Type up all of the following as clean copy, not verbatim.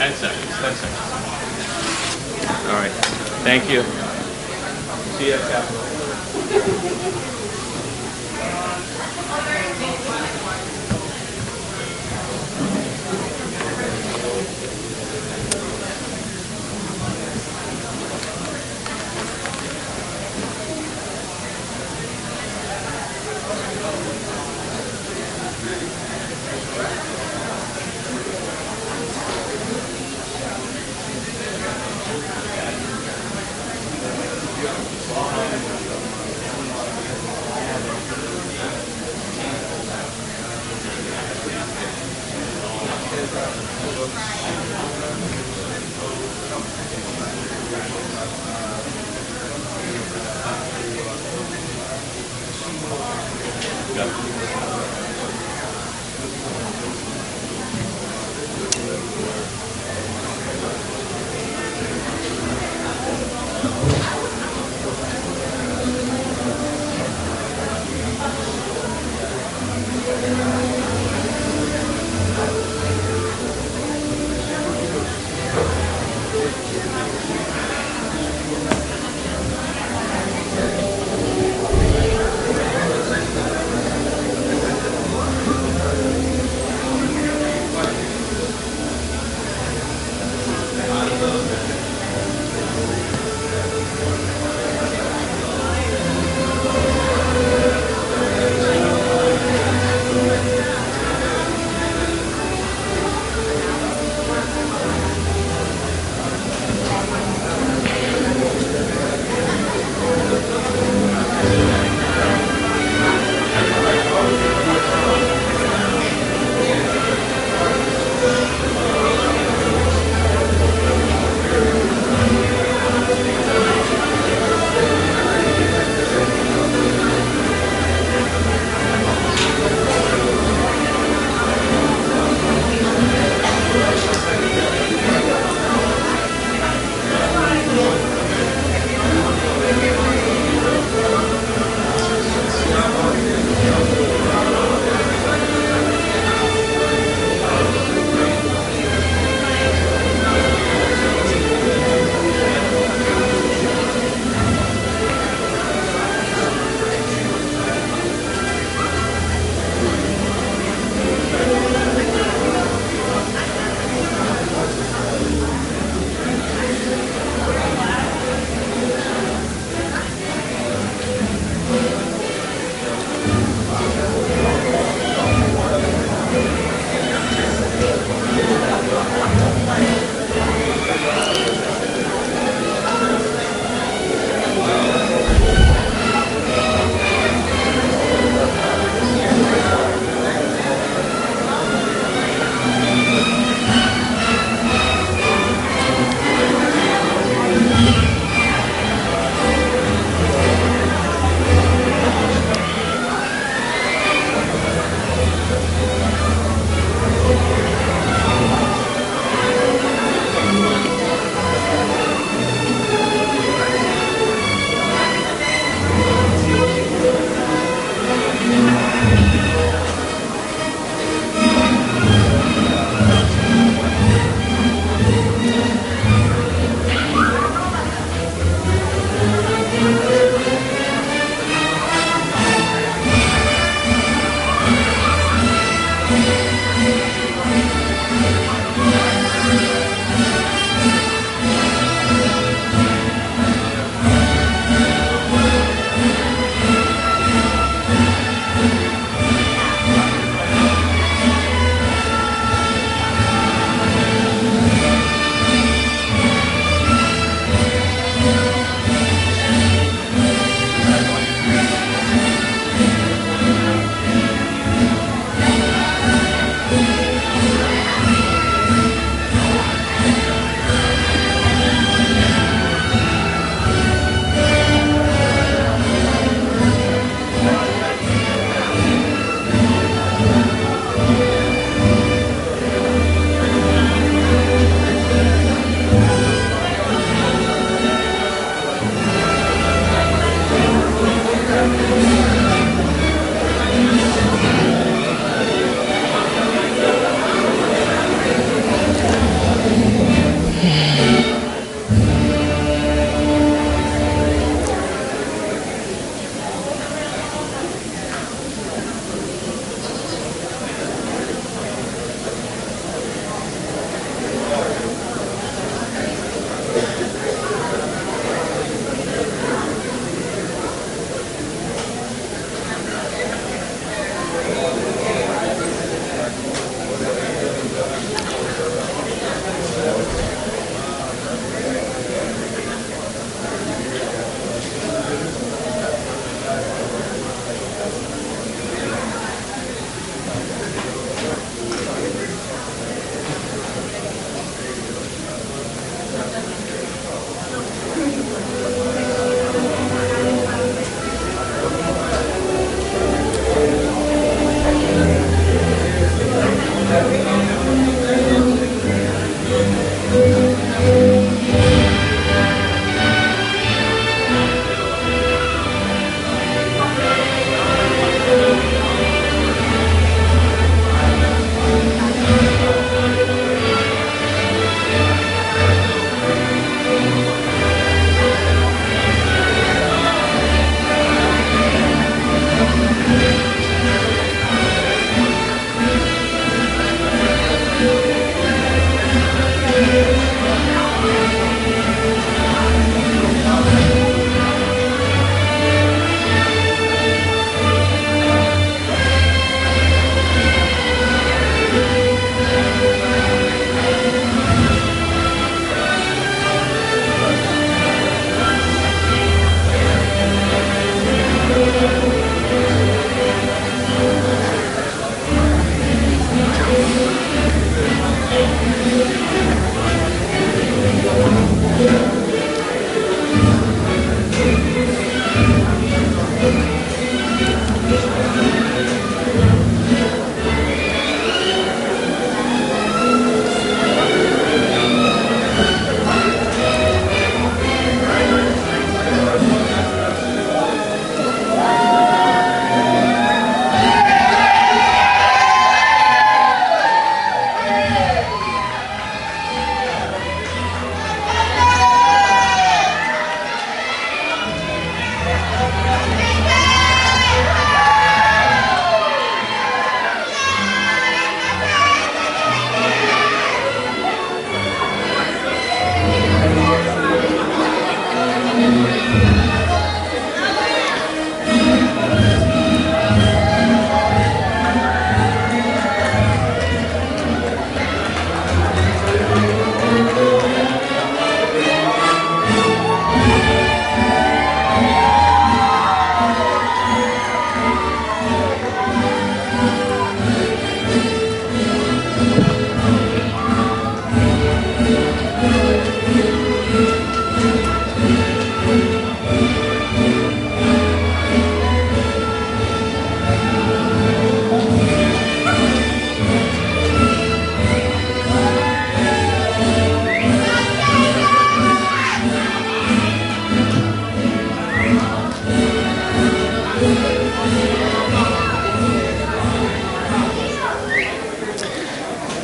10 seconds, 10 seconds. All right, thank you. See you at Capitol.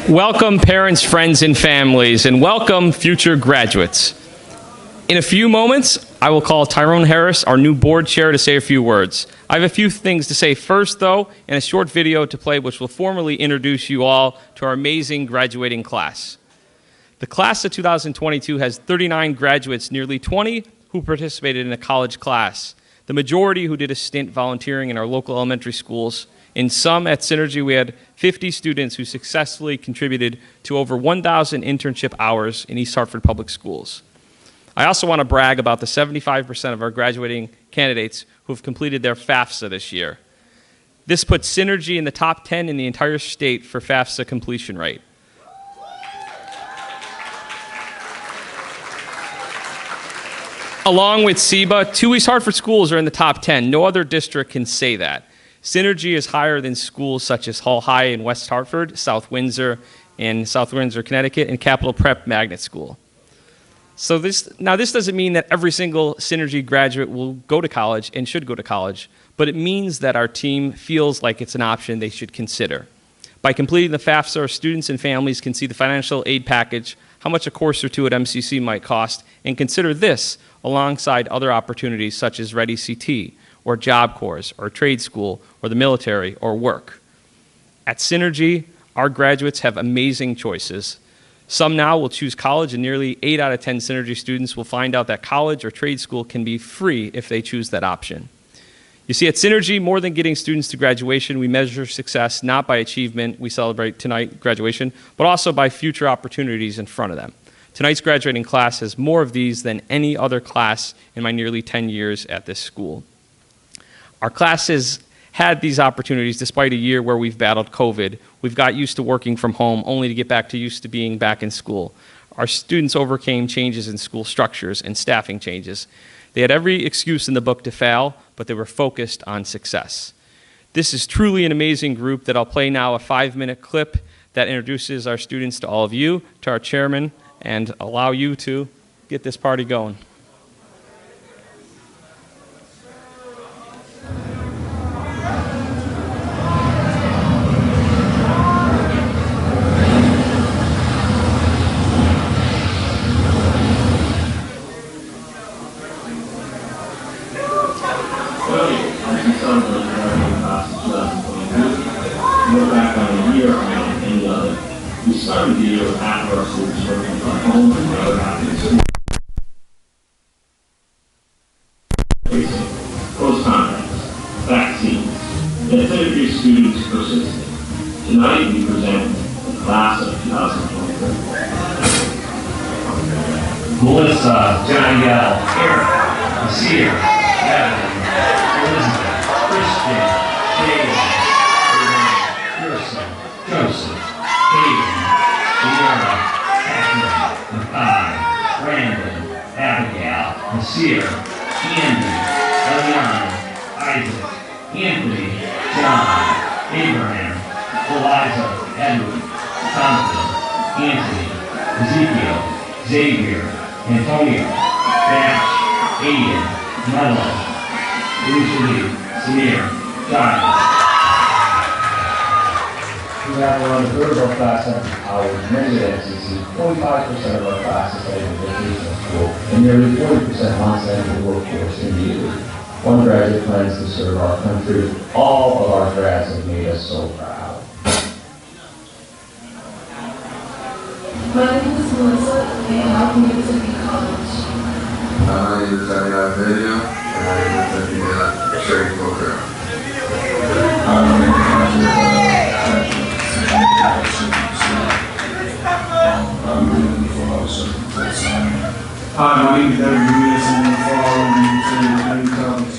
Welcome parents, friends, and families, and welcome future graduates. In a few moments, I will call Tyrone Harris, our new board chair, to say a few words. I have a few things to say first, though, and a short video to play which will formally introduce you all to our amazing graduating class. The class of 2022 has 39 graduates, nearly 20 who participated in a college class, the majority who did a stint volunteering in our local elementary schools. In some, at Synergy, we had 50 students who successfully contributed to over 1,000 internship hours in East Hartford Public Schools. I also want to brag about the 75% of our graduating candidates who have completed their FAFSA this year. This puts Synergy in the top 10 in the entire state for FAFSA completion rate. Along with SEBA, 2 East Hartford schools are in the top 10. No other district can say that. Synergy is higher than schools such as Hull High in West Hartford, South Windsor in South Windsor, Connecticut, and Capital Prep Magnet School. So this doesn't mean that every single Synergy graduate will go to college and should go to college, but it means that our team feels like it's an option they should consider. By completing the FAFSA, our students and families can see the financial aid package, how much a course or two at MCC might cost, and consider this alongside other opportunities such as Ready CT, or Job Corps, or trade school, or the military, or work. At Synergy, our graduates have amazing choices. Some now will choose college, and nearly 8 out of 10 Synergy students will find out that college or trade school can be free if they choose that option. You see, at Synergy, more than getting students to graduation, we measure success not by achievement, we celebrate tonight graduation, but also by future opportunities in front of them. Tonight's graduating class has more of these than any other class in my nearly 10 years at this school. Our class has had these opportunities despite a year where we've battled COVID. We've got used to working from home only to get back to used to being back in school. Our students overcame changes in school structures and staffing changes. They had every excuse in the book to fail, but they were focused on success. This is truly an amazing group that I'll play now a 5-minute clip that introduces our students to all of you, to our chairman, and allow you to get this party going. We started the year after our students working from home and other happenings. Close contacts, vaccines, yet Synergy students persisted. Tonight we present the class of 2023. Melissa, Danielle, Eric, Nasir, Evan, Elizabeth, Christian, David, Pearson, Joseph, Hayden, Sierra, Catherine, Makai, Brandon, Abigail, Nasir, Andy, Eliana, Isaac, Anthony, John, Abraham, Eliza, Edward, Jonathan, Anthony, Ezekiel, Xavier, Antonio, Dash, Aiden, Mello, Alicia Lee, Samir, Giles. We have around a third of our class have hours, many at MCC, 45% of our class is heading to vocational school, and nearly 40% wants to enter the workforce immediately. One graduate plans to serve our country. All of our grads have made us so proud. My name is Melissa, and I'm from Mississippi College. My name is Danielle Video, and I am attending the trade program. Hi, my name is Evan Lewis, and I'm from College.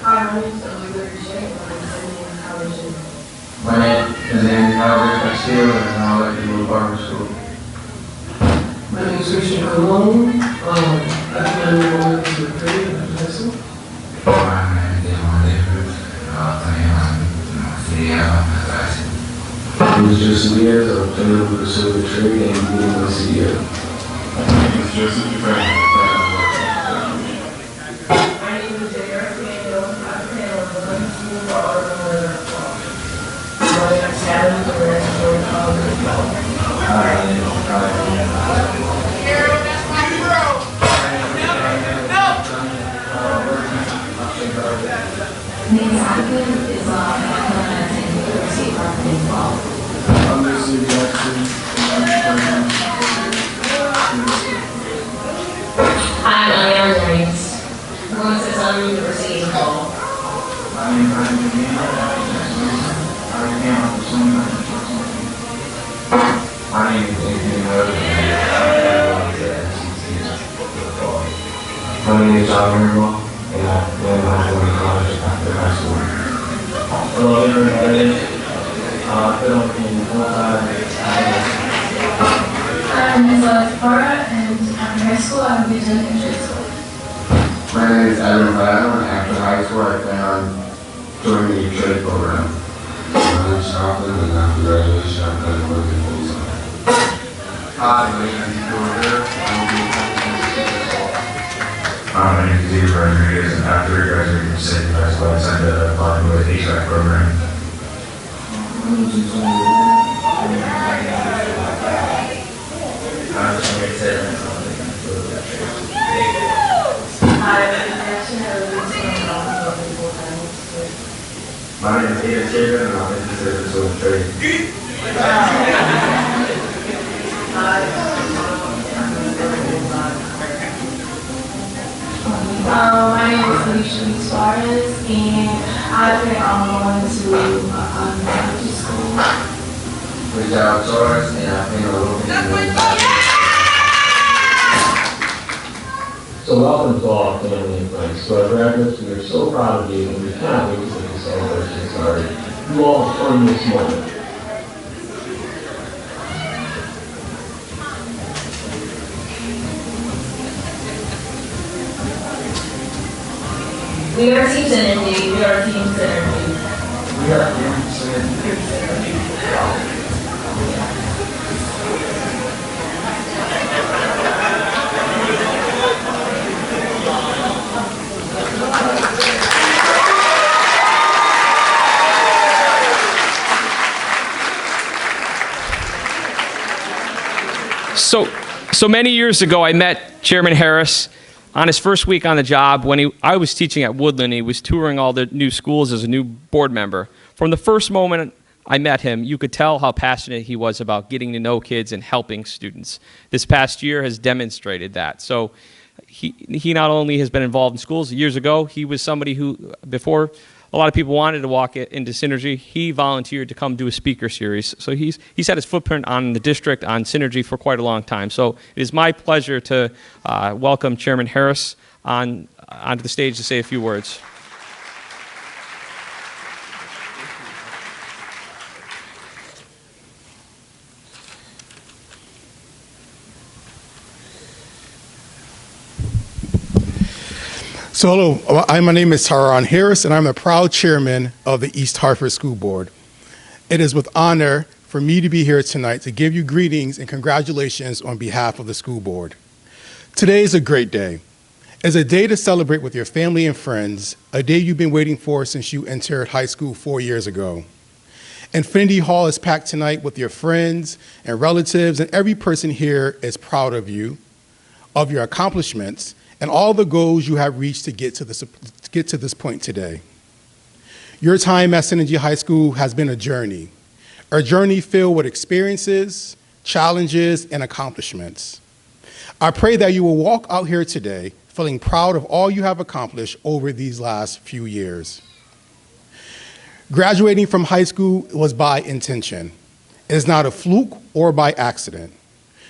Hi, my name is Elizabeth Shea, and I'm attending college. My name is Andy Howard Castillo, and I like to go to barber school. My name is Christian Colon. I plan on going to the grade at high school. My name is David. It was just some years of playing with the silver trade and getting my CEO. My name is Joseph Dufresne. My name is J.R. Daniel. I plan on going to school for automotive. My name is Adam Durant. Name's Atkin is implementing the receipt marketing law. Hi, my name is Reese. I'm going to tell you the receipt law. My name is Anthony Miller. My name is John Mirabal, and I'm going to college after high school. Hello, everybody. I've been on the full-time. I'm Laura, and after high school, I will be doing trade school. My name is Adam Brown. After high school, I plan on joining the trade program. My name is Jonathan, and after graduation, I plan on working full-time. Hi, my name is Georgia. My name is Steve Rodriguez, and after graduating from St. High School, I decided to apply for the HVAC program. My name is Ada Chapin, and I'm interested in doing trade. My name is Alicia Suarez, and I plan on going to elementary school. Richard Torres, and I plan on working So welcome to all family and friends. To our graduates, we are so proud of you, and we cannot wait to get the celebration started. You all earn this moment. We are Team Synergy. We are Team Synergy. We are Team Synergy. So many years ago, I met Chairman Harris on his first week on the job when I was teaching at Woodland. He was touring all the new schools as a new board member. From the first moment I met him, you could tell how passionate he was about getting to know kids and helping students. This past year has demonstrated that. So he not only has been involved in schools. Years ago, he was somebody who, before a lot of people wanted to walk into Synergy, he volunteered to come do a speaker series. So he's had his footprint on the district, on Synergy for quite a long time. So it is my pleasure to welcome Chairman Harris onto the stage to say a few words. So hello, my name is Taron Harris, and I'm the proud chairman of the East Hartford School Board. It is with honor for me to be here tonight to give you greetings and congratulations on behalf of the school board. Today is a great day. It's a day to celebrate with your family and friends, a day you've been waiting for since you entered high school 4 years ago. Infinity Hall is packed tonight with your friends and relatives, and every person here is proud of you, of your accomplishments, and all the goals you have reached to get to this point today. Your time at Synergy High School has been a journey filled with experiences, challenges, and accomplishments. I pray that you will walk out here today feeling proud of all you have accomplished over these last few years. Graduating from high school was by intention. It is not a fluke or by accident.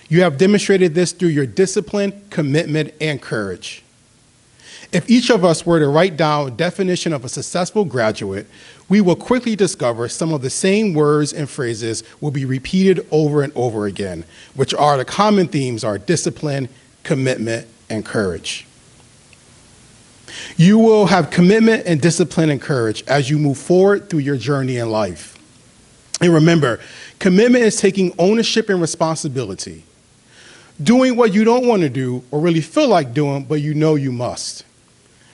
You have demonstrated this through your discipline, commitment, and courage. If each of us were to write down a definition of a successful graduate, we will quickly discover some of the same words and phrases will be repeated over and over again, which are the common themes are discipline, commitment, and courage. You will have commitment and discipline and courage as you move forward through your journey in life. And remember, commitment is taking ownership and responsibility. Doing what you don't want to do or really feel like doing, but you know you must.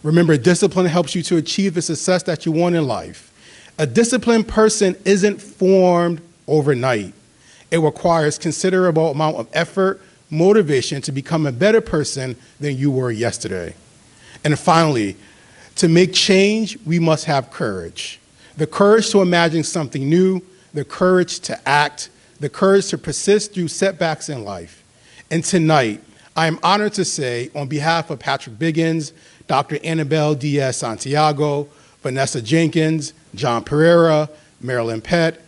Remember, discipline helps you to achieve the success that you want in life. A disciplined person isn't formed overnight. It requires considerable amount of effort, motivation to become a better person than you were yesterday. And finally, to make change, we must have courage. The courage to imagine something new, the courage to act, the courage to persist through setbacks in life. And tonight, I am honored to say, on behalf of Patrick Biggins, Dr. Annabelle Diaz Santiago, Vanessa Jenkins, John Pereira, Marilyn Pett,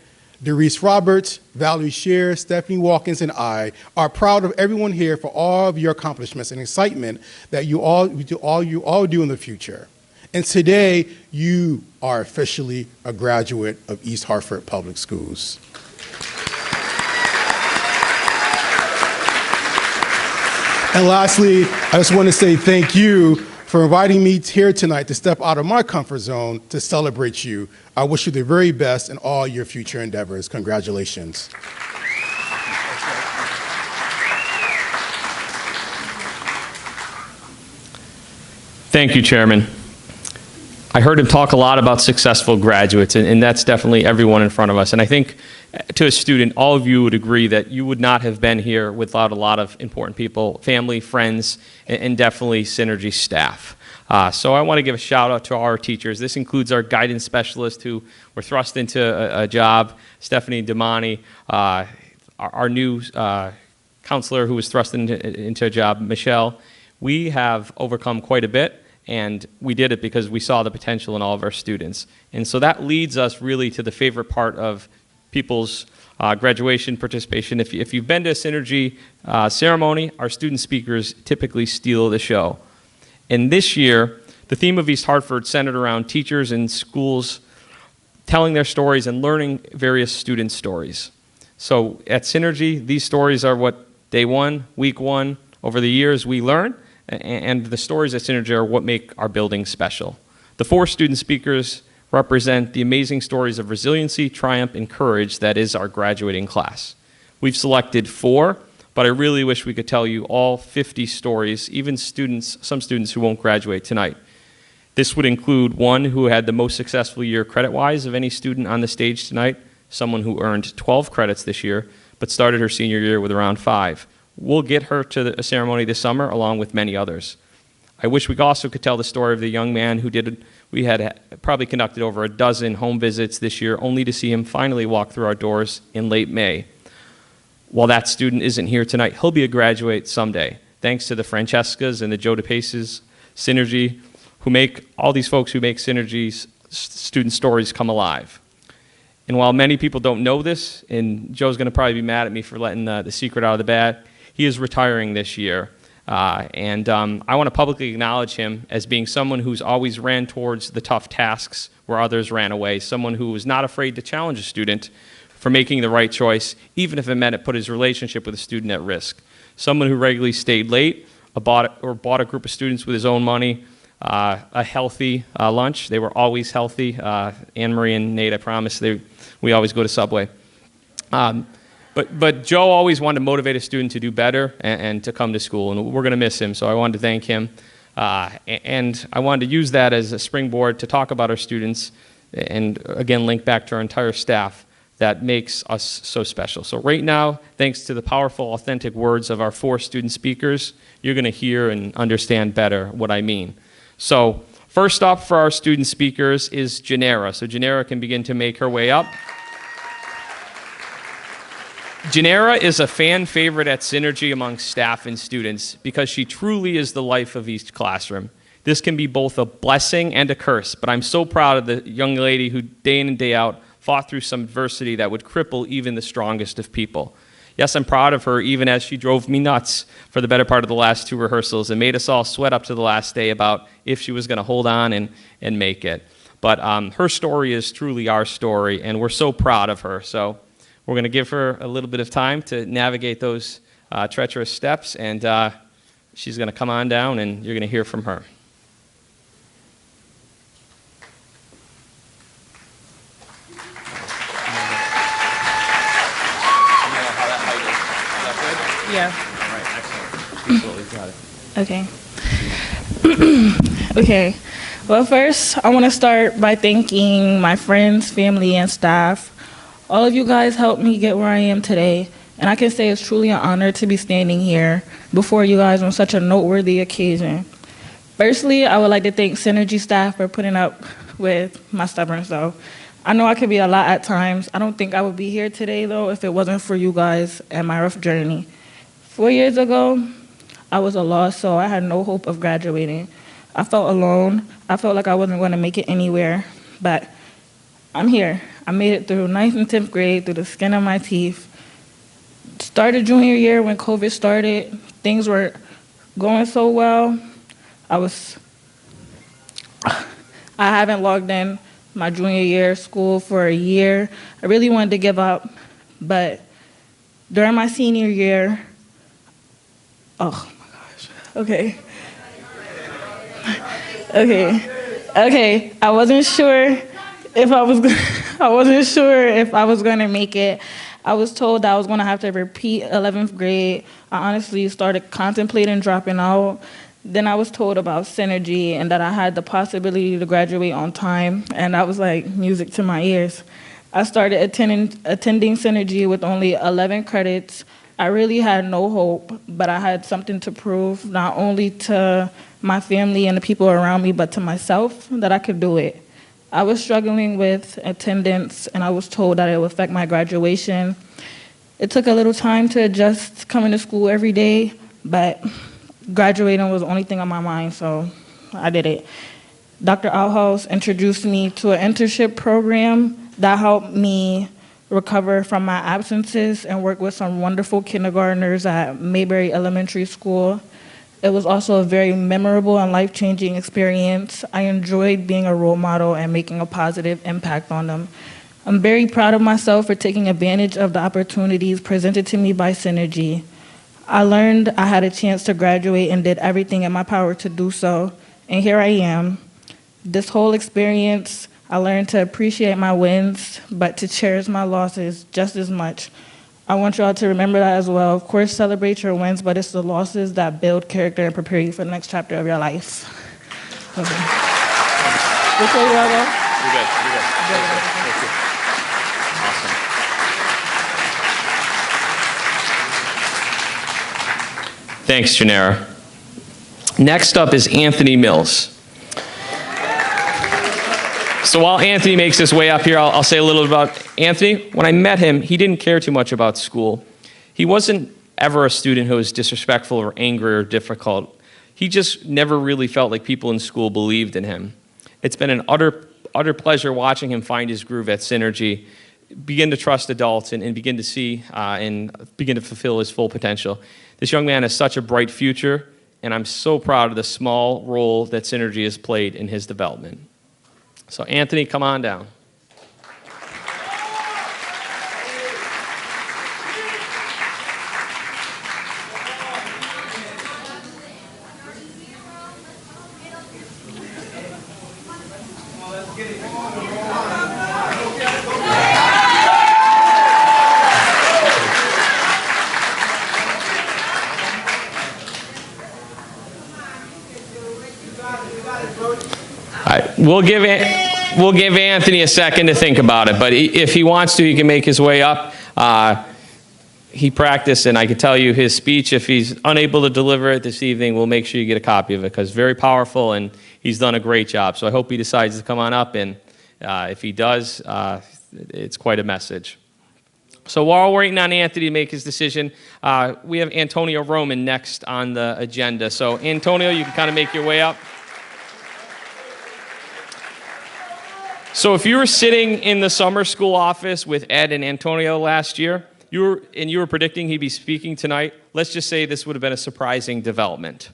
Doris Roberts, Valerie Shear, Stephanie Watkins, and I are proud of everyone here for all of your accomplishments and excitement that you all do in the future. And today, you are officially a graduate of East Hartford Public Schools. And lastly, I just want to say thank you for inviting me here tonight to step out of my comfort zone to celebrate you. I wish you the very best in all your future endeavors. Congratulations. Thank you, Chairman. I heard him talk a lot about successful graduates, and that's definitely everyone in front of us. And I think, to a student, all of you would agree that you would not have been here without a lot of important people, family, friends, and definitely Synergy staff. So I want to give a shout out to our teachers. This includes our guidance specialists who were thrust into a job, Stephanie Damani, our new counselor who was thrust into a job, Michelle. We have overcome quite a bit. And we did it because we saw the potential in all of our students. And so that leads us really to the favorite part of people's graduation participation. If you've been to a Synergy ceremony, our student speakers typically steal the show. And this year, the theme of East Hartford centered around teachers and schools telling their stories and learning various student stories. So at Synergy, these stories are what day one, week one, over the years we learn. And the stories at Synergy are what make our building special. The 4 student speakers represent the amazing stories of resiliency, triumph, and courage that is our graduating class. We've selected 4, but I really wish we could tell you all 50 stories, even some students who won't graduate tonight. This would include one who had the most successful year credit-wise of any student on the stage tonight, someone who earned 12 credits this year, but started her senior year with around 5. We'll get her to a ceremony this summer, along with many others. I wish we also could tell the story of the young man who we had probably conducted over a dozen home visits this year, only to see him finally walk through our doors in late May. While that student isn't here tonight, he'll be a graduate someday, thanks to the Francescas and the Joe DePaces, Synergy, all these folks who make Synergy's student stories come alive. And while many people don't know this, and Joe's going to probably be mad at me for letting the secret out of the bag, he is retiring this year. I want to publicly acknowledge him as being someone who's always ran towards the tough tasks where others ran away, someone who was not afraid to challenge a student for making the right choice, even if it meant it put his relationship with a student at risk. Someone who regularly stayed late, bought a group of students with his own money, a healthy lunch. They were always healthy. Anne-Marie and Nate, I promise, we always go to Subway. But Joe always wanted to motivate a student to do better and to come to school, and we're going to miss him, so I wanted to thank him. And I wanted to use that as a springboard to talk about our students and, again, link back to our entire staff that makes us so special. So right now, thanks to the powerful, authentic words of our 4 student speakers, you're going to hear and understand better what I mean. So first up for our student speakers is Janera. So Janera can begin to make her way up. Janera is a fan favorite at Synergy among staff and students because she truly is the life of each classroom. This can be both a blessing and a curse, but I'm so proud of the young lady who day in and day out fought through some adversity that would cripple even the strongest of people. Yes, I'm proud of her even as she drove me nuts for the better part of the last 2 rehearsals and made us all sweat up to the last day about if she was going to hold on and make it. But her story is truly our story, and we're so proud of her. So we're going to give her a little bit of time to navigate those treacherous steps, and she's going to come on down, and you're going to hear from her. Yeah. All right, excellent. Absolutely, got it. Okay. Okay. Well, first, I want to start by thanking my friends, family, and staff, All of you guys helped me get where I am today, and I can say it's truly an honor to be standing here before you guys on such a noteworthy occasion. Firstly, I would like to thank Synergy staff for putting up with my stubborn self. I know I could be a lot at times. I don't think I would be here today, though, if it wasn't for you guys and my rough journey. 4 years ago, I was a lost soul. I had no hope of graduating. I felt alone. I felt like I wasn't going to make it anywhere, but I'm here. I made it through 9th and 10th grade, through the skin of my teeth. Started junior year when COVID started. Things were going so well. I haven't logged in my junior year of school for a year. I really wanted to give up, but during my senior year, oh my gosh, okay. I wasn't sure if I was gonna make it. I was told that I was gonna have to repeat 11th grade. I honestly started contemplating dropping out. Then I was told about Synergy and that I had the possibility to graduate on time, and that was like music to my ears. I started attending Synergy with only 11 credits. I really had no hope, but I had something to prove, not only to my family and the people around me, but to myself, that I could do it. I was struggling with attendance, and I was told that it would affect my graduation. It took a little time to adjust coming to school every day, but graduating was the only thing on my mind, so I did it. Dr. Outhouse introduced me to an internship program that helped me recover from my absences and work with some wonderful kindergartners at Mayberry Elementary School. It was also a very memorable and life-changing experience. I enjoyed being a role model and making a positive impact on them. I'm very proud of myself for taking advantage of the opportunities presented to me by Synergy. I learned I had a chance to graduate and did everything in my power to do so, and here I am. This whole experience, I learned to appreciate my wins, but to cherish my losses just as much. I want you all to remember that as well. Of course, celebrate your wins, but it's the losses that build character and prepare you for the next chapter of your life. Okay. Before you all go? You're good. Thank you. Awesome. Thanks, Janera. Next up is Anthony Mills. So while Anthony makes his way up here, I'll say a little about Anthony. When I met him, he didn't care too much about school. He wasn't ever a student who was disrespectful or angry or difficult. He just never really felt like people in school believed in him. It's been an utter pleasure watching him find his groove at Synergy, begin to trust adults, and begin to see and begin to fulfill his full potential. This young man has such a bright future, and I'm so proud of the small role that Synergy has played in his development. So Anthony, come on down. We'll give Anthony a second to think about it, but if he wants to, he can make his way up. He practiced, and I can tell you his speech, if he's unable to deliver it this evening, we'll make sure you get a copy of it, because it's very powerful, and he's done a great job. So I hope he decides to come on up, and if he does, it's quite a message. So while we're waiting on Anthony to make his decision, we have Antonio Roman next on the agenda. So Antonio, you can kind of make your way up. So if you were sitting in the summer school office with Ed and Antonio last year, you were predicting he'd be speaking tonight, let's just say this would have been a surprising development.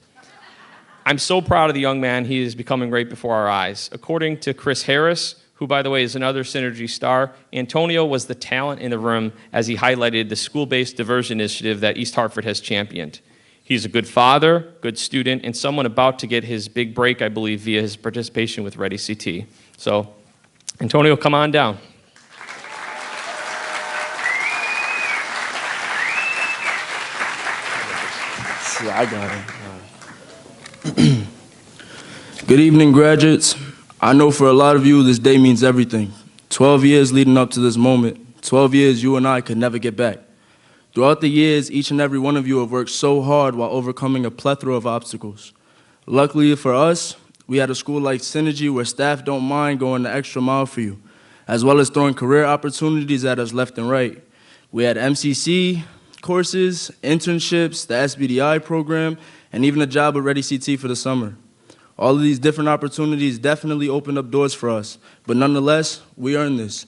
I'm so proud of the young man. He is becoming right before our eyes. According to Chris Harris, who, by the way, is another Synergy star, Antonio was the talent in the room as he highlighted the school-based diversion initiative that East Hartford has championed. He's a good father, good student, and someone about to get his big break, I believe, via his participation with Ready CT. So, Antonio, come on down. Yeah, I got it. Good evening, graduates. I know for a lot of you, this day means everything. 12 years leading up to this moment, 12 years you and I could never get back. Throughout the years, each and every one of you have worked so hard while overcoming a plethora of obstacles. Luckily for us, we had a school like Synergy where staff don't mind going the extra mile for you, as well as throwing career opportunities at us left and right. We had MCC courses, internships, the SBDI program, and even a job at Ready CT for the summer. All of these different opportunities definitely opened up doors for us, but nonetheless, we earned this.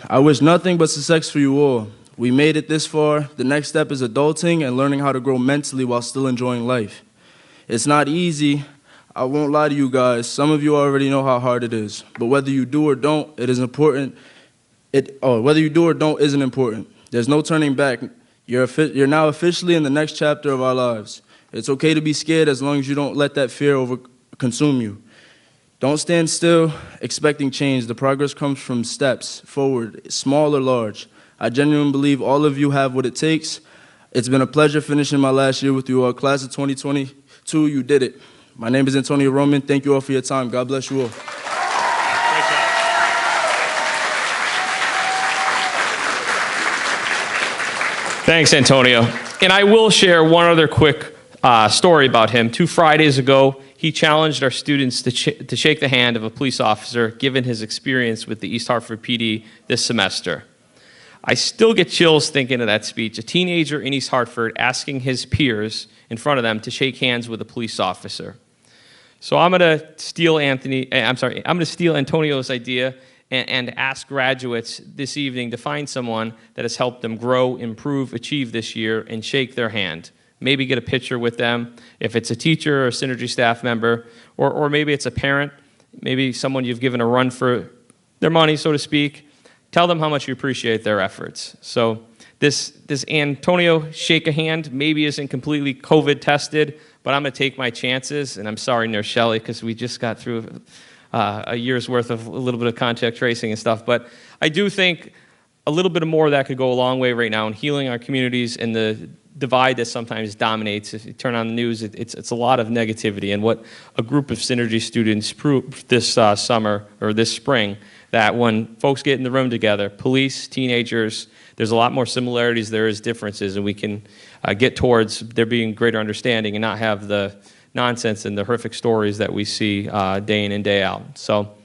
I wish nothing but success for you all. We made it this far. The next step is adulting and learning how to grow mentally while still enjoying life. It's not easy. I won't lie to you guys. Some of you already know how hard it is. But whether you do or don't, it is important. Whether you do or don't isn't important. There's no turning back. You're now officially in the next chapter of our lives. It's okay to be scared as long as you don't let that fear consume you. Don't stand still expecting change. The progress comes from steps forward, small or large. I genuinely believe all of you have what it takes. It's been a pleasure finishing my last year with you all. Class of 2022, you did it. My name is Antonio Roman. Thank you all for your time. God bless you all. Thanks, Antonio. And I will share one other quick story about him. 2 Fridays ago, he challenged our students to shake the hand of a police officer, given his experience with the East Hartford PD this semester. I still get chills thinking of that speech. A teenager in East Hartford asking his peers in front of them to shake hands with a police officer. So I'm going to steal Antonio's idea and ask graduates this evening to find someone that has helped them grow, improve, achieve this year, and shake their hand. Maybe get a picture with them. If it's a teacher or a Synergy staff member, or maybe it's a parent, maybe someone you've given a run for their money, so to speak. Tell them how much you appreciate their efforts. So this Antonio shake a hand maybe isn't completely COVID tested, but I'm going to take my chances. And I'm sorry, Nurse Shelley, because we just got through a year's worth of a little bit of contact tracing and stuff. But I do think a little bit more of that could go a long way right now in healing our communities and the divide that sometimes dominates. If you turn on the news, it's a lot of negativity. And what a group of Synergy students proved this summer or this spring, that when folks get in the room together, police, teenagers, there's a lot more similarities there is differences, and we can get towards there being greater understanding and not have the nonsense and the horrific stories that we see day in and day out. So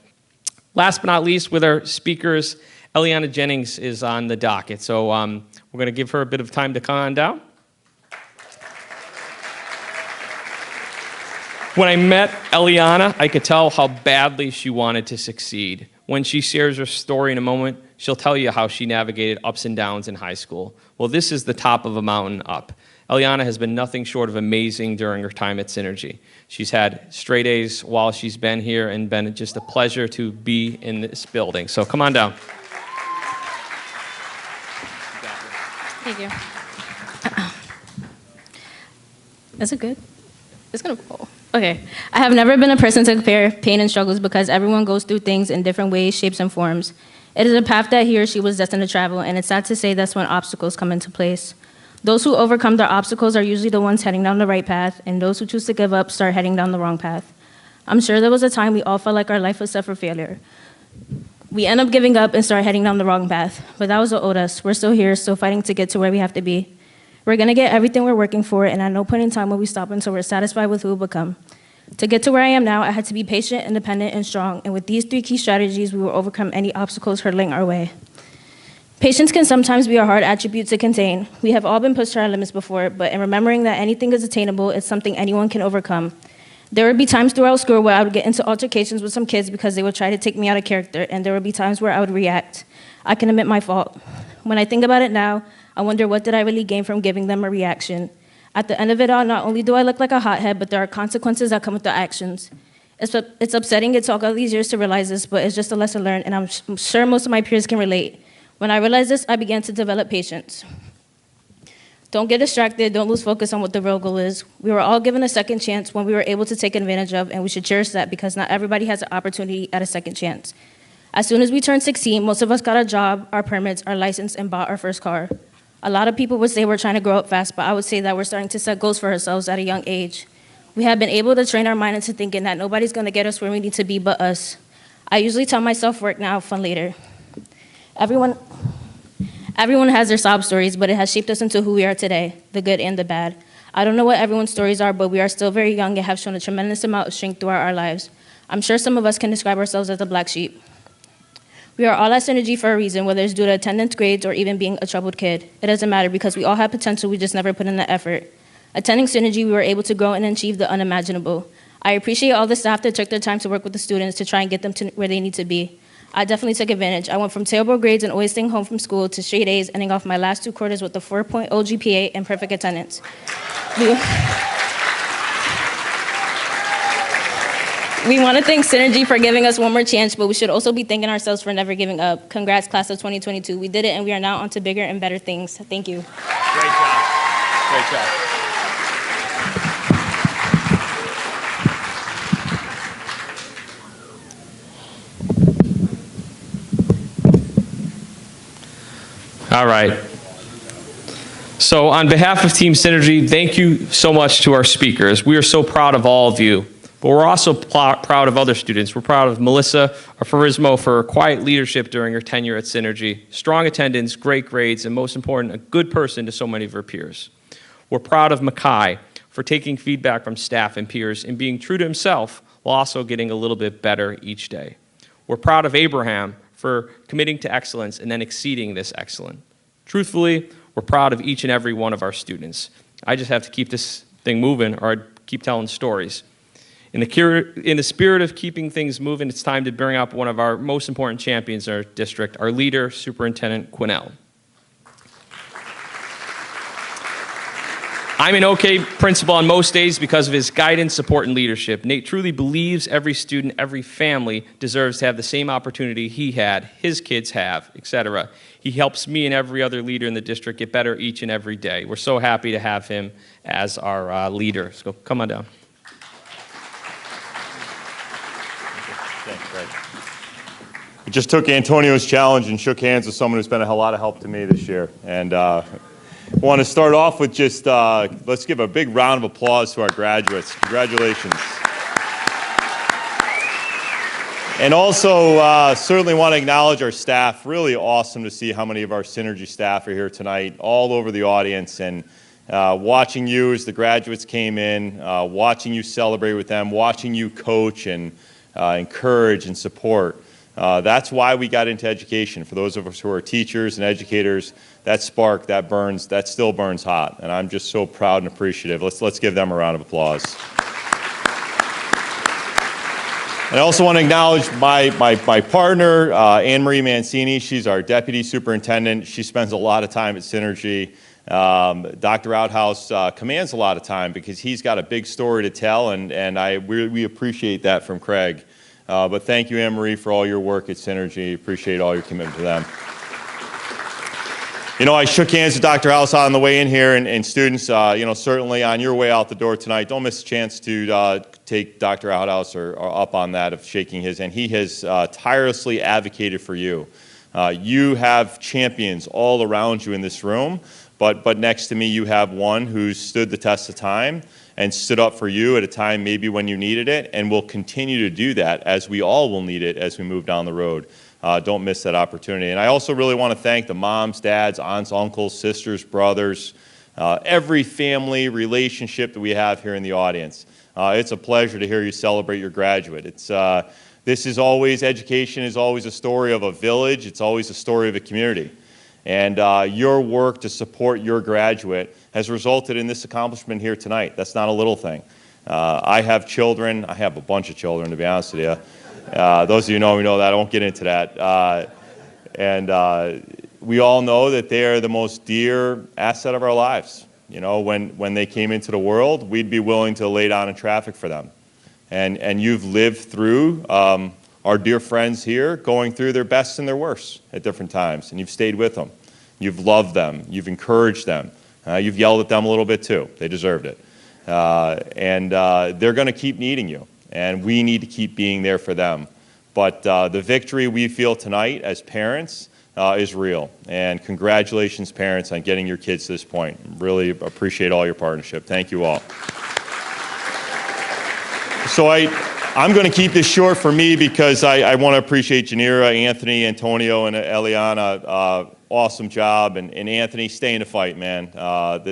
last but not least, with our speakers, Eliana Jennings is on the docket. So we're going to give her a bit of time to come on down. When I met Eliana, I could tell how badly she wanted to succeed. When she shares her story in a moment, she'll tell you how she navigated ups and downs in high school. Well, this is the top of a mountain up. Eliana has been nothing short of amazing during her time at Synergy. She's had straight A's while she's been here and been just a pleasure to be in this building. So come on down. Thank you. Is it good? It's gonna fall. Okay. I have never been a person to compare pain and struggles because everyone goes through things in different ways, shapes, and forms. It is a path that he or she was destined to travel, and it's sad to say that's when obstacles come into place. Those who overcome their obstacles are usually the ones heading down the right path, and those who choose to give up start heading down the wrong path. I'm sure there was a time we all felt like our life was set for failure. We end up giving up and start heading down the wrong path, but that was what owed us. We're still here, still fighting to get to where we have to be. We're gonna get everything we're working for, and at no point in time will we stop until we're satisfied with who we've become. To get to where I am now, I had to be patient, independent, and strong, and with these 3 key strategies, we will overcome any obstacles hurtling our way. Patience can sometimes be a hard attribute to contain. We have all been pushed to our limits before, but in remembering that anything is attainable, it's something anyone can overcome. There would be times throughout school where I would get into altercations with some kids because they would try to take me out of character, and there would be times where I would react. I can admit my fault. When I think about it now, I wonder what did I really gain from giving them a reaction. At the end of it all, not only do I look like a hothead, but there are consequences that come with the actions. It's upsetting it took all these years to realize this, but it's just a lesson learned, and I'm sure most of my peers can relate. When I realized this, I began to develop patience. Don't get distracted, don't lose focus on what the real goal is. We were all given a second chance when we were able to take advantage of, and we should cherish that because not everybody has an opportunity at a second chance. As soon as we turned 16, most of us got a job, our permits, our license, and bought our first car. A lot of people would say we're trying to grow up fast, but I would say that we're starting to set goals for ourselves at a young age. We have been able to train our mind into thinking that nobody's gonna get us where we need to be but us. I usually tell myself work now, fun later. Everyone Everyone has their sob stories, but it has shaped us into who we are today, the good and the bad. I don't know what everyone's stories are, but we are still very young and have shown a tremendous amount of strength throughout our lives. I'm sure some of us can describe ourselves as the black sheep. We are all at Synergy for a reason, whether it's due to attendance, grades, or even being a troubled kid. It doesn't matter because we all have potential, we just never put in the effort. Attending Synergy, we were able to grow and achieve the unimaginable. I appreciate all the staff that took their time to work with the students to try and get them to where they need to be. I definitely took advantage. I went from terrible grades and always staying home from school to straight A's, ending off my last 2 quarters with a 4.0 GPA and perfect attendance. We want to thank Synergy for giving us one more chance, but we should also be thanking ourselves for never giving up. Congrats, class of 2022. We did it, and we are now on to bigger and better things. Thank you. Great job. Great job. All right. So on behalf of Team Synergy, thank you so much to our speakers. We are so proud of all of you, but we're also proud of other students. We're proud of Melissa Afarismo for her quiet leadership during her tenure at Synergy, strong attendance, great grades, and most important, a good person to so many of her peers. We're proud of Makai for taking feedback from staff and peers and being true to himself while also getting a little bit better each day. We're proud of Abraham for committing to excellence and then exceeding this excellence. Truthfully, we're proud of each and every one of our students. I just have to keep this thing moving or I'd keep telling stories. In the spirit of keeping things moving, it's time to bring up one of our most important champions in our district, our leader, Superintendent Quinnell. I'm an okay principal on most days because of his guidance, support, and leadership. Nate truly believes every student, every family deserves to have the same opportunity he had, his kids have, etc. He helps me and every other leader in the district get better each and every day. We're so happy to have him as our leader. So come on down. Thanks, Greg. I just took Antonio's challenge and shook hands with someone who's been a lot of help to me this year. And I want to start off with just, let's give a big round of applause to our graduates. Congratulations. And also certainly want to acknowledge our staff. Really awesome to see how many of our Synergy staff are here tonight, all over the audience. And watching you as the graduates came in, watching you celebrate with them, watching you coach and encourage and support. That's why we got into education. For those of us who are teachers and educators, that spark, that burns, that still burns hot. And I'm just so proud and appreciative. Let's give them a round of applause. And I also want to acknowledge my partner, Anne-Marie Mancini. She's our deputy superintendent. She spends a lot of time at Synergy. Dr. Outhouse commands a lot of time because he's got a big story to tell, and we appreciate that from Craig. But thank you, Anne-Marie, for all your work at Synergy. Appreciate all your commitment to them. You know, I shook hands with Dr. House on the way in here, and students, you know, certainly on your way out the door tonight, don't miss a chance to take Dr. Outhouse or up on that of shaking his hand. He has tirelessly advocated for you. You have champions all around you in this room, but next to me you have one who stood the test of time and stood up for you at a time maybe when you needed it, and will continue to do that as we all will need it as we move down the road. Don't miss that opportunity. And I also really want to thank the moms, dads, aunts, uncles, sisters, brothers, every family relationship that we have here in the audience. It's a pleasure to hear you celebrate your graduate. This is always, education is always a story of a village. It's always a story of a community. And your work to support your graduate has resulted in this accomplishment here tonight. That's not a little thing. I have children. I have a bunch of children, to be honest with you. Those of you know me know that. I won't get into that. We all know that they are the most dear asset of our lives. You know, when they came into the world, we'd be willing to lay down in traffic for them. And you've lived through our dear friends here going through their best and their worst at different times, and you've stayed with them. You've loved them. You've encouraged them. You've yelled at them a little bit too. They deserved it. They're going to keep needing you, and we need to keep being there for them. But the victory we feel tonight as parents is real. And congratulations, parents, on getting your kids to this point. Really appreciate all your partnership. Thank you all. So I'm going to keep this short for me because I want to appreciate Janira, Anthony, Antonio, and Eliana awesome job. And Anthony, stay in the fight, man.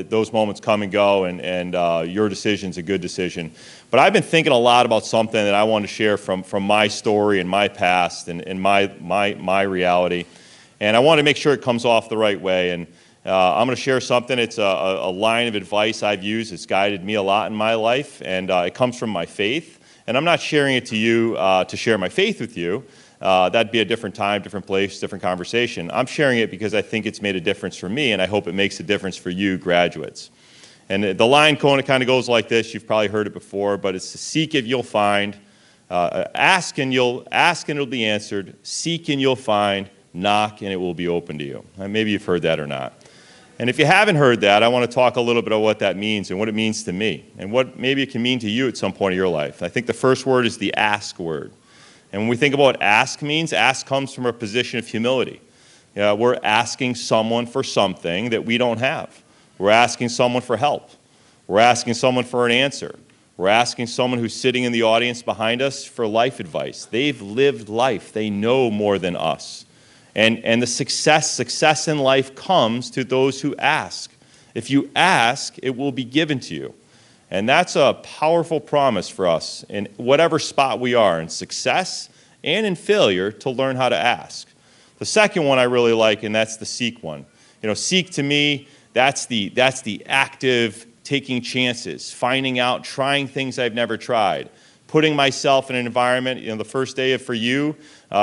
Those moments come and go, and your decision's a good decision. But I've been thinking a lot about something that I want to share from my story and my past and my reality. And I want to make sure it comes off the right way. And I'm going to share something. It's a line of advice I've used. It's guided me a lot in my life, and it comes from my faith. And I'm not sharing it to you to share my faith with you. That'd be a different time, different place, different conversation. I'm sharing it because I think it's made a difference for me, and I hope it makes a difference for you graduates. And the line kind of goes like this. You've probably heard it before, but it's to seek and you'll find, ask and it'll be answered, seek and you'll find, knock and it will be open to you. Maybe you've heard that or not. And if you haven't heard that, I want to talk a little bit about what that means and what it means to me and what maybe it can mean to you at some point in your life. I think the first word is the ask word. And when we think about what ask means, ask comes from a position of humility. We're asking someone for something that we don't have. We're asking someone for help. We're asking someone for an answer. We're asking someone who's sitting in the audience behind us for life advice. They've lived life. They know more than us. And the success in life comes to those who ask. If you ask, it will be given to you. And that's a powerful promise for us in whatever spot we are, in success and in failure, to learn how to ask. The second one I really like, and that's the seek one. Seek to me, that's the active taking chances, finding out, trying things I've never tried, putting myself in an environment. The first day for you,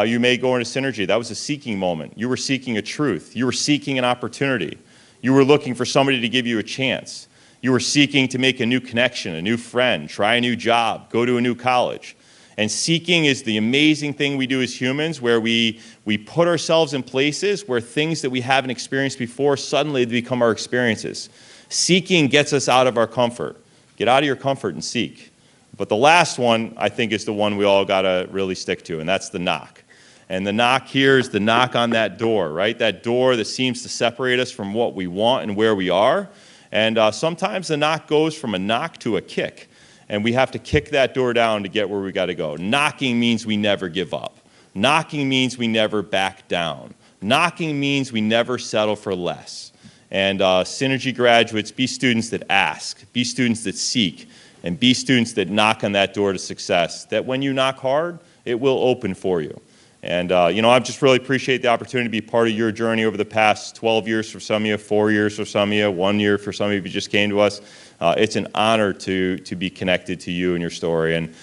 you may go into Synergy. That was a seeking moment. You were seeking a truth. You were seeking an opportunity. You were looking for somebody to give you a chance. You were seeking to make a new connection, a new friend, try a new job, go to a new college. And seeking is the amazing thing we do as humans, where we put ourselves in places where things that we haven't experienced before suddenly become our experiences. Seeking gets us out of our comfort. Get out of your comfort and seek. But the last one, I think, is the one we all got to really stick to, and that's the knock. And the knock here is the knock on that door, right? That door that seems to separate us from what we want and where we are. And sometimes the knock goes from a knock to a kick. And we have to kick that door down to get where we got to go. Knocking means we never give up. Knocking means we never back down. Knocking means we never settle for less. And Synergy graduates, be students that ask, be students that seek, and be students that knock on that door to success, that when you knock hard, it will open for you. And, I just really appreciate the opportunity to be part of your journey over the past 12 years for some of you, 4 years for some of you, 1 year for some of you who just came to us. It's an honor to be connected to you and your story. And,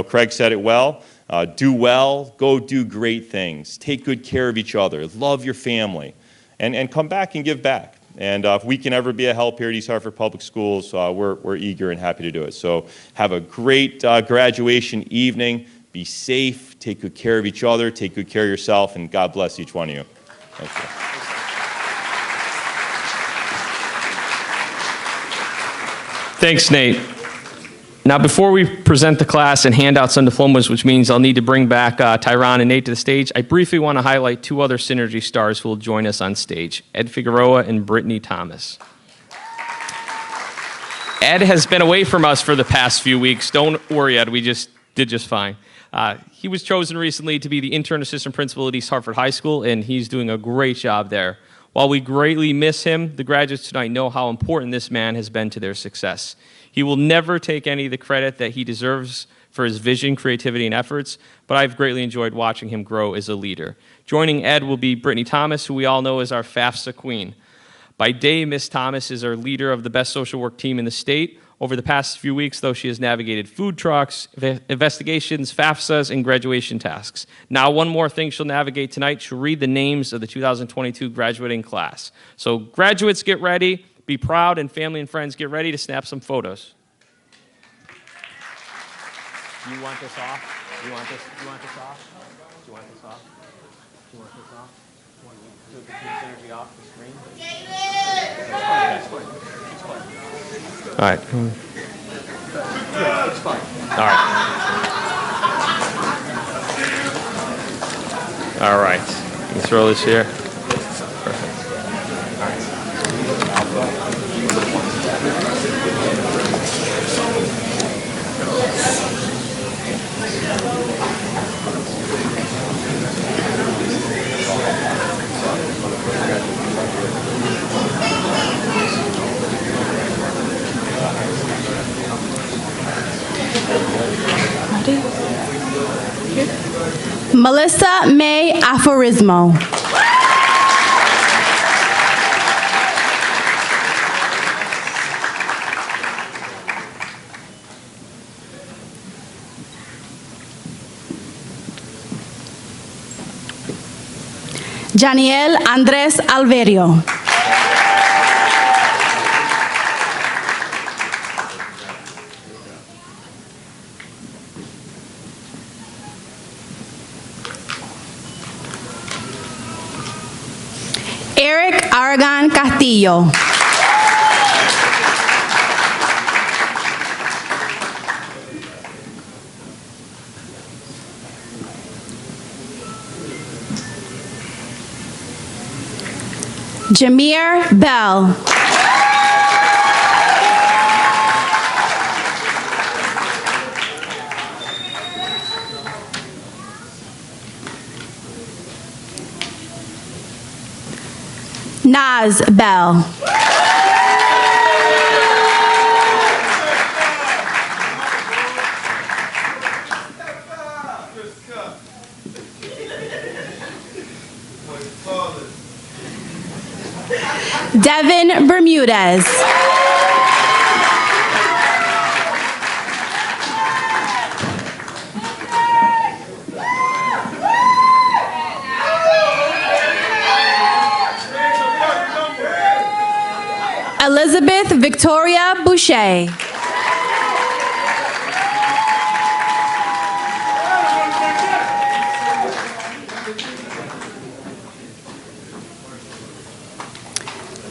Craig said it well. Do well, go do great things. Take good care of each other. Love your family. And come back and give back. And if we can ever be a help here at East Hartford Public Schools, we're eager and happy to do it. So have a great graduation evening. Be safe. Take good care of each other. Take good care of yourself. And God bless each one of you. Thank you. Thanks, Nate. Now, before we present the class and hand out some diplomas, which means I'll need to bring back Tyron and Nate to the stage, I briefly want to highlight two other Synergy stars who will join us on stage, Ed Figueroa and Brittany Thomas. Ed has been away from us for the past few weeks. Don't worry, Ed, we did just fine. He was chosen recently to be the intern assistant principal at East Hartford High School, and he's doing a great job there. While we greatly miss him, the graduates tonight know how important this man has been to their success. He will never take any of the credit that he deserves for his vision, creativity, and efforts, but I've greatly enjoyed watching him grow as a leader. Joining Ed will be Brittany Thomas, who we all know as our FAFSA queen. By day, Miss Thomas is our leader of the best social work team in the state. Over the past few weeks, though, she has navigated food trucks, investigations, FAFSAs, and graduation tasks. Now, one more thing she'll navigate tonight. She'll read the names of the 2022 graduating class. So graduates, get ready. Be proud, and family and friends, get ready to snap some photos. You want this off? You want this off? Do you want this off? Do you want this off? Do the Synergy off the screen? All right. It's fine. All right. All right. Can you throw this here? Perfect. All right. Melissa May Aforismo. Janiel Andres Alverio. Eric Aragon Castillo. Jameer Bell. Naz Bell. Devin Bermudez. Elizabeth Victoria Boucher.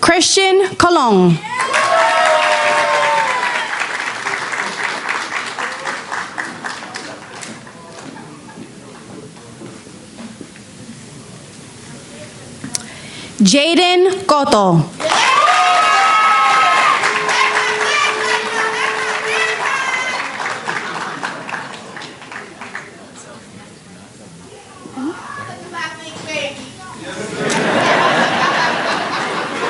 Christian Colon. Jaden Cotto.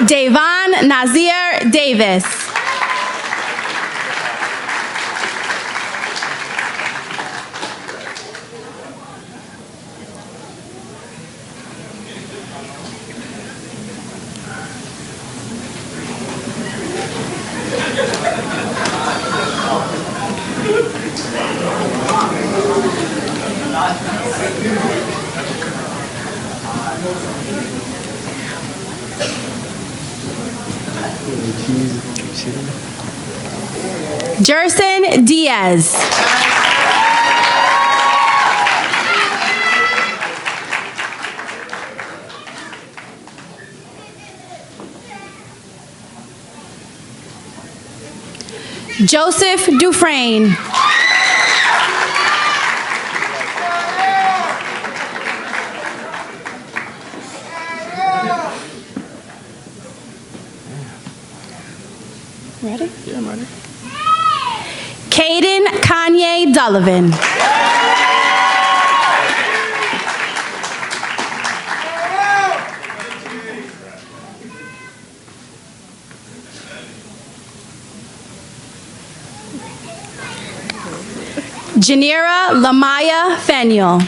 Davon Nazir Davis. Jerson Diaz. Joseph Dufresne. Ready? Yeah, I'm ready. Caden Kanye Dullivan. Janira Lamaya Feniel.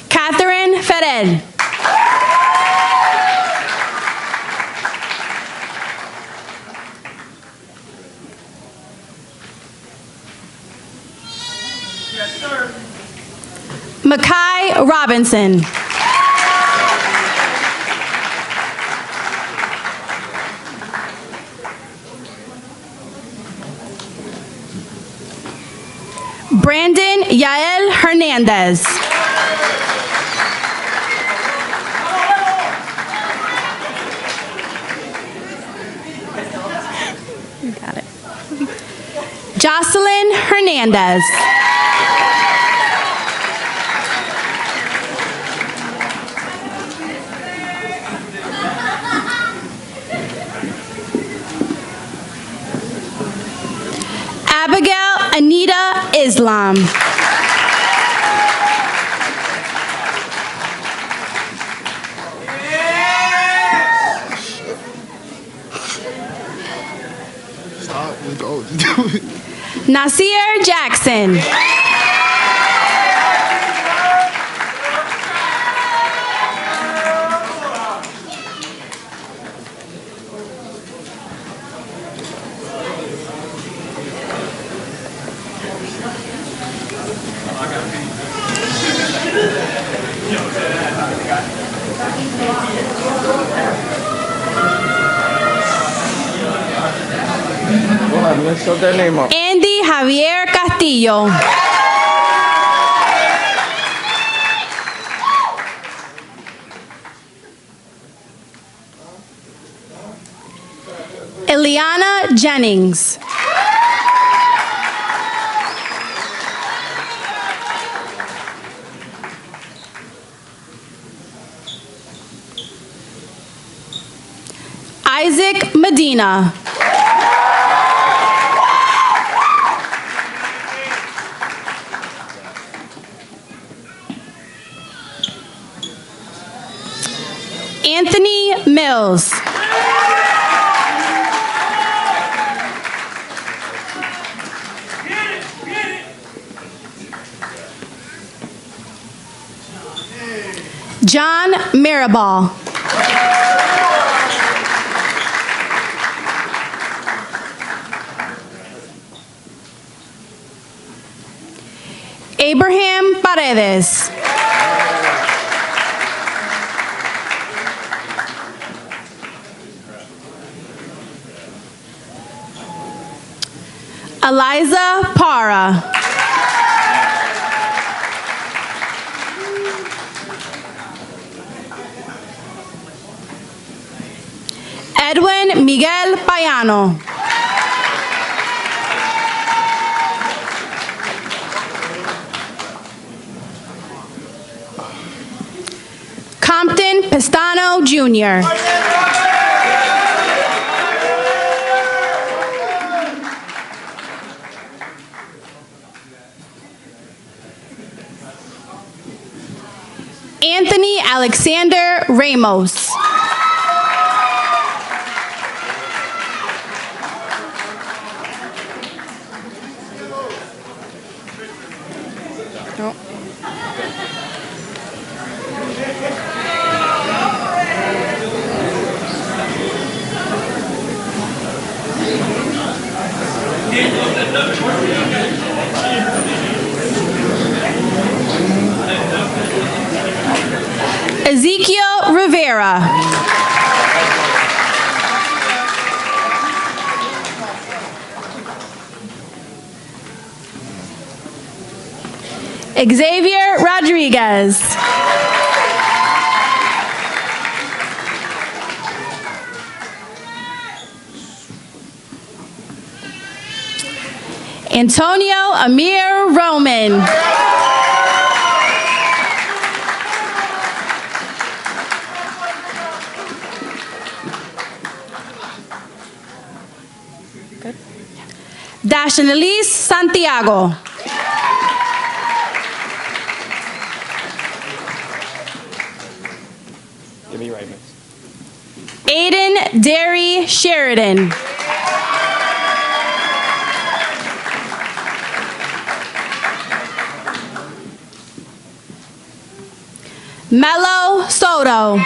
Catherine Ferrer. Yes, sir. Makai Robinson. Brandon Yael Hernandez. Got it. Jocelyn Hernandez. Abigail Anita Islam. Nasir Jackson. Andy Javier Castillo. Eliana Jennings. Isaac Medina. Anthony Mills. John Mirabal. Abraham Paredes. Eliza Para. Edwin Miguel Payano. Compton Pestano Jr. Anthony Alexander Ramos. Ezekiel Rivera. Xavier Rodriguez. Antonio Amir Roman. Dashanelise Santiago. Give me right, miss. Aiden Derry Sheridan. Mello Soto.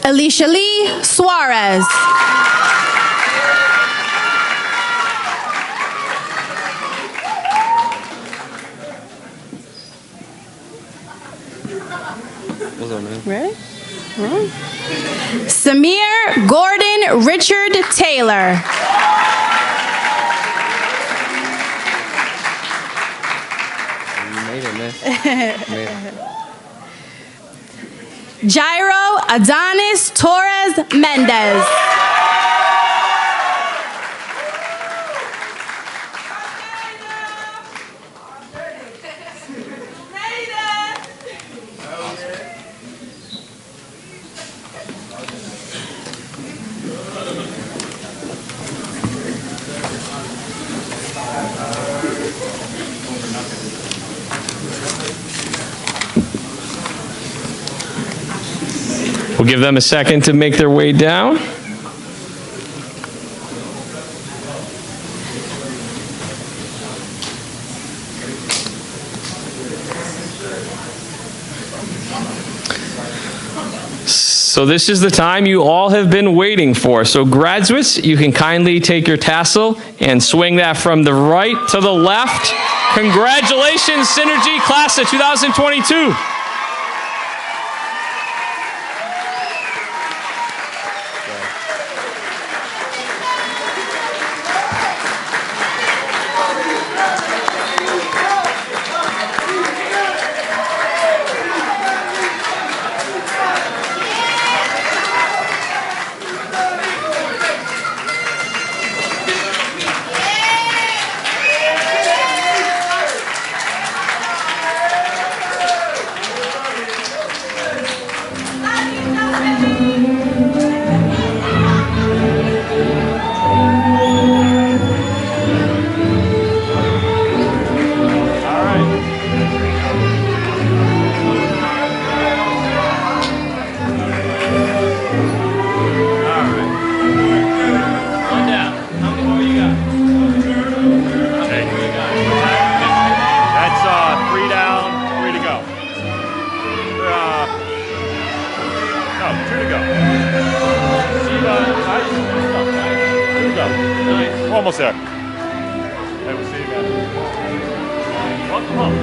Alicia Lee Suarez. What's up, man? Ready? Samir Gordon Richard Taylor. You made it, miss. You made it. Jairo Adonis Torres Mendez. We'll give them a second to make their way down. So this is the time you all have been waiting for. So graduates, you can kindly take your tassel and swing that from the right to the left. Congratulations, Synergy Class of 2022. Almost there. Hey, we'll see you guys. Welcome home.